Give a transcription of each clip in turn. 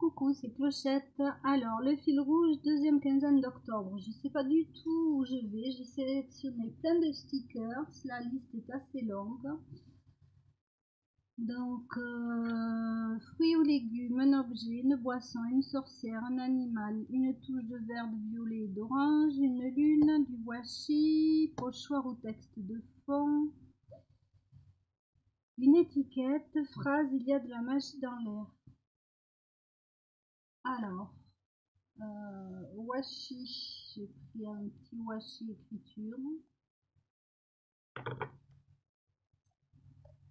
Coucou, c'est Clochette. Alors, le fil rouge, deuxième quinzaine d'octobre. Je ne sais pas du tout où je vais. J'ai sélectionné plein de stickers. La liste est assez longue. Donc, fruits ou légumes, un objet, une boisson, une sorcière, un animal, une touche de vert, de violet et d'orange, une lune, du washi, pochoir ou texte de fond, une étiquette, phrase, il y a de la magie dans l'air. Alors, washi, j'ai pris un petit washi écriture.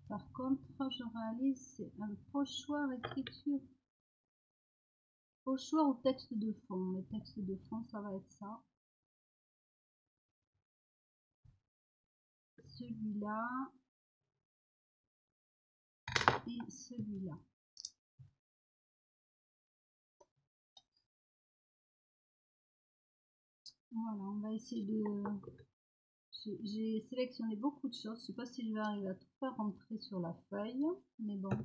Par contre, je réalise c'est un pochoir écriture. Pochoir ou texte de fond. Le texte de fond, ça va être ça. Celui-là. Et celui-là. Voilà, on va essayer de... J'ai sélectionné beaucoup de choses. Je ne sais pas si je vais arriver à tout faire rentrer sur la feuille. Mais bon.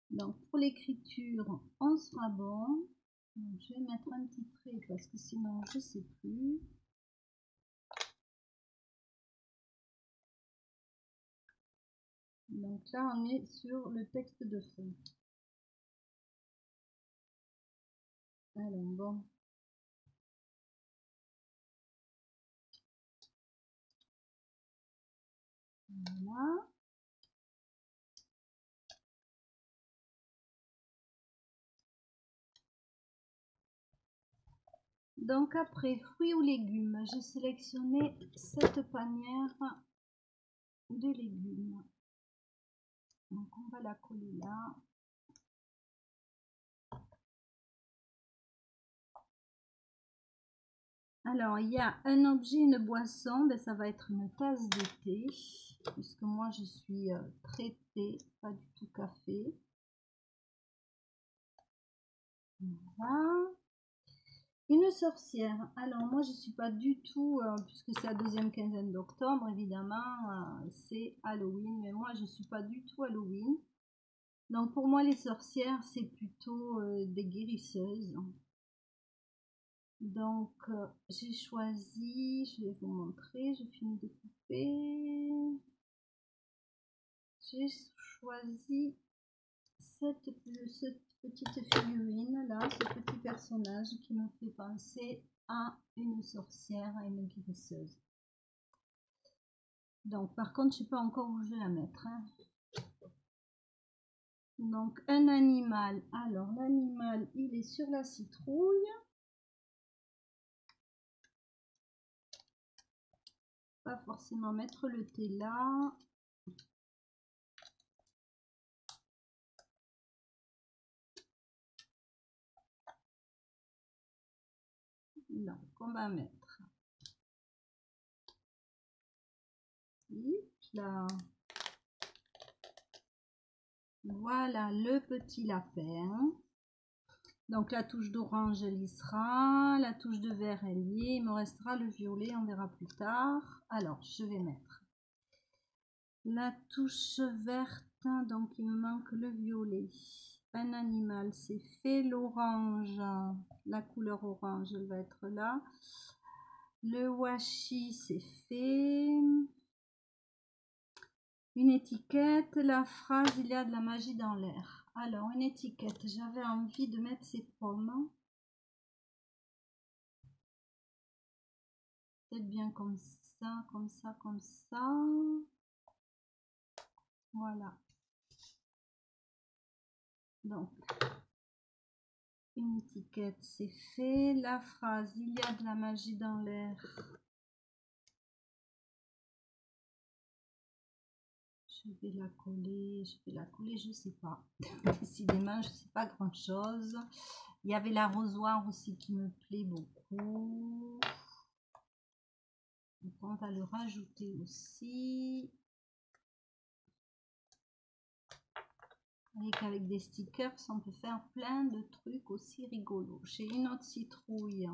Donc, pour l'écriture, on sera bon. Donc, je vais mettre un petit trait parce que sinon, je ne sais plus. Donc là, on est sur le texte de fond. Alors, bon. Voilà. Donc après, fruits ou légumes, j'ai sélectionné cette panière de légumes. Donc on va la coller là. Alors il y a un objet, une boisson, ben, ça va être une tasse de thé, puisque moi je suis très thé, pas du tout café. Voilà. Une sorcière. Alors moi je suis pas du tout, puisque c'est la deuxième quinzaine d'octobre évidemment, c'est Halloween, mais moi je suis pas du tout Halloween. Donc pour moi les sorcières c'est plutôt des guérisseuses. Donc j'ai choisi, je vais vous montrer, je finis de couper. J'ai choisi cette petite figurine là, ce petit personnage qui me fait penser à une sorcière, à une guérisseuse. Donc par contre je sais pas encore où je vais la mettre. Hein. Donc un animal, alors l'animal il est sur la citrouille. Pas forcément mettre le thé là. Donc on va mettre là. Voilà le petit lapin. Donc la touche d'orange elle y sera, la touche de vert elle y est, il me restera le violet, on verra plus tard. Alors je vais mettre la touche verte, donc il me manque le violet. Un animal c'est fait, l'orange, la couleur orange elle va être là. Le washi c'est fait. Une étiquette, la phrase il y a de la magie dans l'air. Alors une étiquette, j'avais envie de mettre ces pommes. Peut-être bien comme ça, comme ça, comme ça. Voilà. Donc une étiquette c'est fait. La phrase il y a de la magie dans l'air. Je vais la coller, je sais pas. Décidément, je sais pas grand chose. Il y avait l'arrosoir aussi qui me plaît beaucoup. Donc on va le rajouter aussi. Avec des stickers, on peut faire plein de trucs aussi rigolos. J'ai une autre citrouille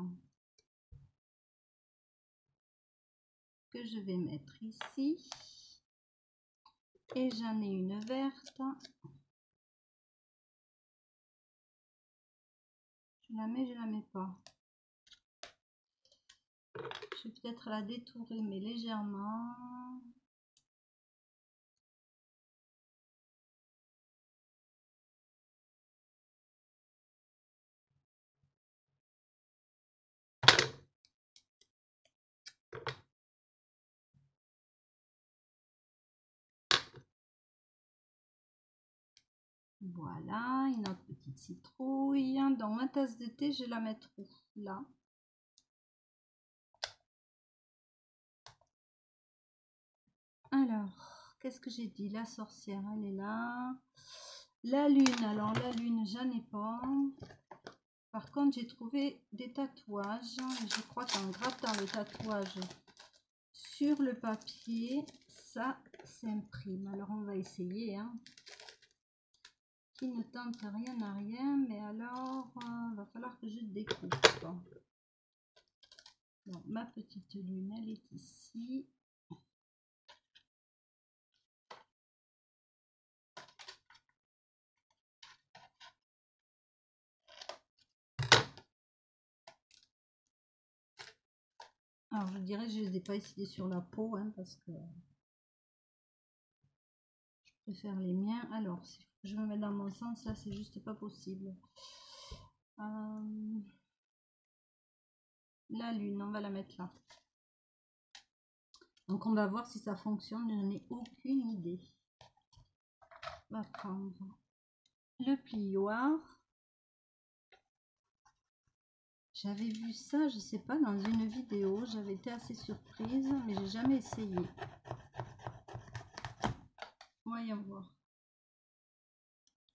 que je vais mettre ici. Et j'en ai une verte. Je la mets, je la mets pas. Je vais peut-être la détourer, mais légèrement. Voilà, une autre petite citrouille. Dans ma tasse de thé, je vais la mettre où? Là. Alors, qu'est-ce que j'ai dit? La sorcière, elle est là. La lune, alors la lune, j'en ai pas. Par contre, j'ai trouvé des tatouages. Je crois qu'en grattant le tatouage sur le papier, ça s'imprime. Alors, on va essayer. Hein. Qui ne tente rien à rien, mais alors, va falloir que je découpe. Donc, ma petite lune, elle est ici. Alors, je dirais que je ne les ai pas essayés sur la peau, hein, parce que je préfère les miens. Alors, si je me mets dans mon sens, là, c'est juste pas possible. La lune, on va la mettre là. Donc, on va voir si ça fonctionne. Je n'en ai aucune idée. On va prendre le plioir. J'avais vu ça, je sais pas, dans une vidéo. J'avais été assez surprise, mais j'ai jamais essayé. Voyons voir.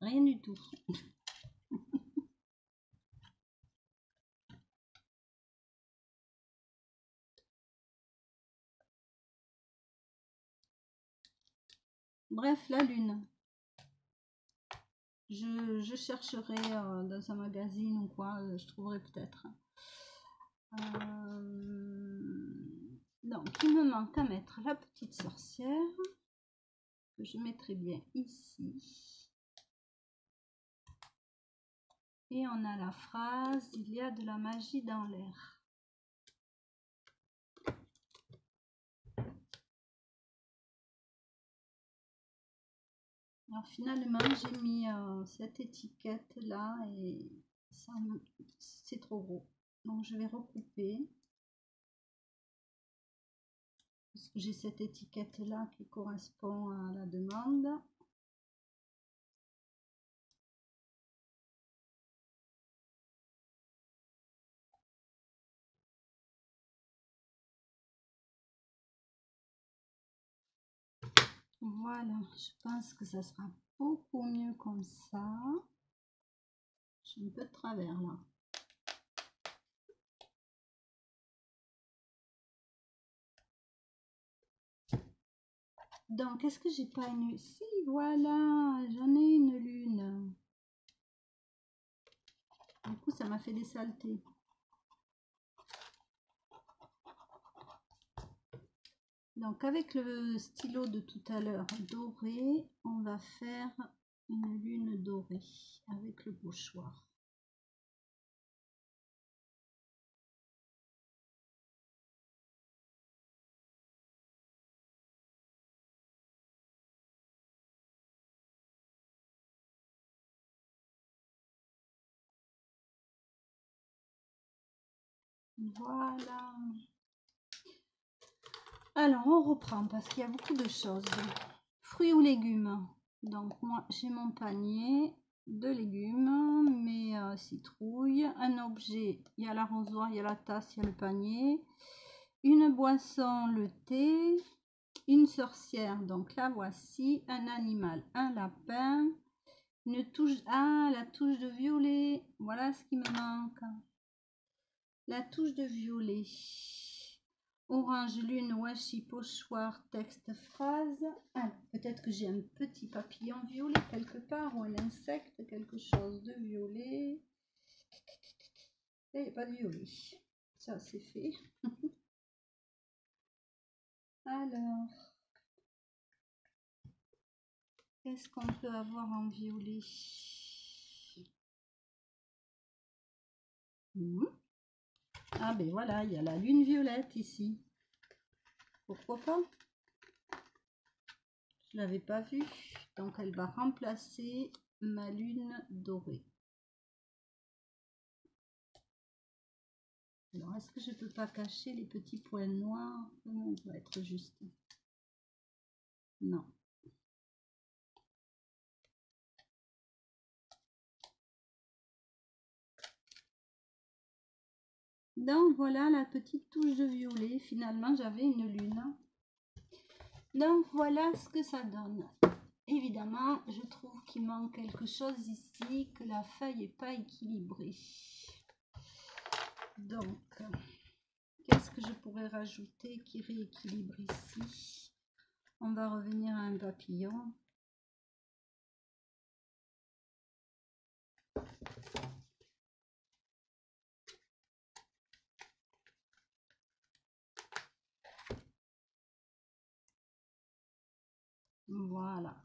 Rien du tout. Bref, la lune. Je chercherai dans un magazine ou quoi, je trouverai peut-être. Donc, il me manque à mettre la petite sorcière, que je mettrai bien ici. Et on a la phrase, il y a de la magie dans l'air. Alors finalement, j'ai mis cette étiquette là et c'est trop gros. Donc je vais recouper. Parce que j'ai cette étiquette là qui correspond à la demande. Voilà, je pense que ça sera beaucoup mieux comme ça. J'ai un peu de travers là. Donc, est-ce que j'ai pas une... Si, voilà, j'en ai une lune. Du coup, ça m'a fait des saletés. Donc, avec le stylo de tout à l'heure doré, on va faire une lune dorée avec le pochoir. Voilà. Alors, on reprend parce qu'il y a beaucoup de choses. Fruits ou légumes. Donc, moi, j'ai mon panier de légumes, mes citrouilles, un objet, il y a l'arrosoir, il y a la tasse, il y a le panier, une boisson, le thé, une sorcière, donc la voici, un animal, un lapin, une touche, ah, la touche de violet, voilà ce qui me manque, la touche de violet, orange, lune, washi, pochoir, texte, phrase. Alors, peut-être que j'ai un petit papillon violet quelque part ou un insecte, quelque chose de violet. Il n'y a pas de violet. Ça, c'est fait. Alors, qu'est-ce qu'on peut avoir en violet? Mhm. Ah ben voilà, il y a la lune violette ici. Pourquoi pas? Je l'avais pas vue. Donc elle va remplacer ma lune dorée. Alors est-ce que je peux pas cacher les petits points noirs? Non, ça va être juste. Non. Donc voilà la petite touche de violet. Finalement j'avais une lune. Donc voilà ce que ça donne. Évidemment, je trouve qu'il manque quelque chose ici, que la feuille n'est pas équilibrée. Donc, qu'est-ce que je pourrais rajouter qui rééquilibre ici? On va revenir à un papillon. Voilà.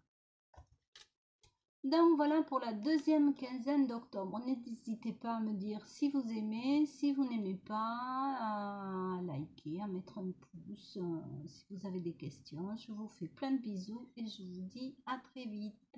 Donc voilà pour la deuxième quinzaine d'octobre. N'hésitez pas à me dire si vous aimez, si vous n'aimez pas, à liker, à mettre un pouce. Si vous avez des questions, je vous fais plein de bisous et je vous dis à très vite.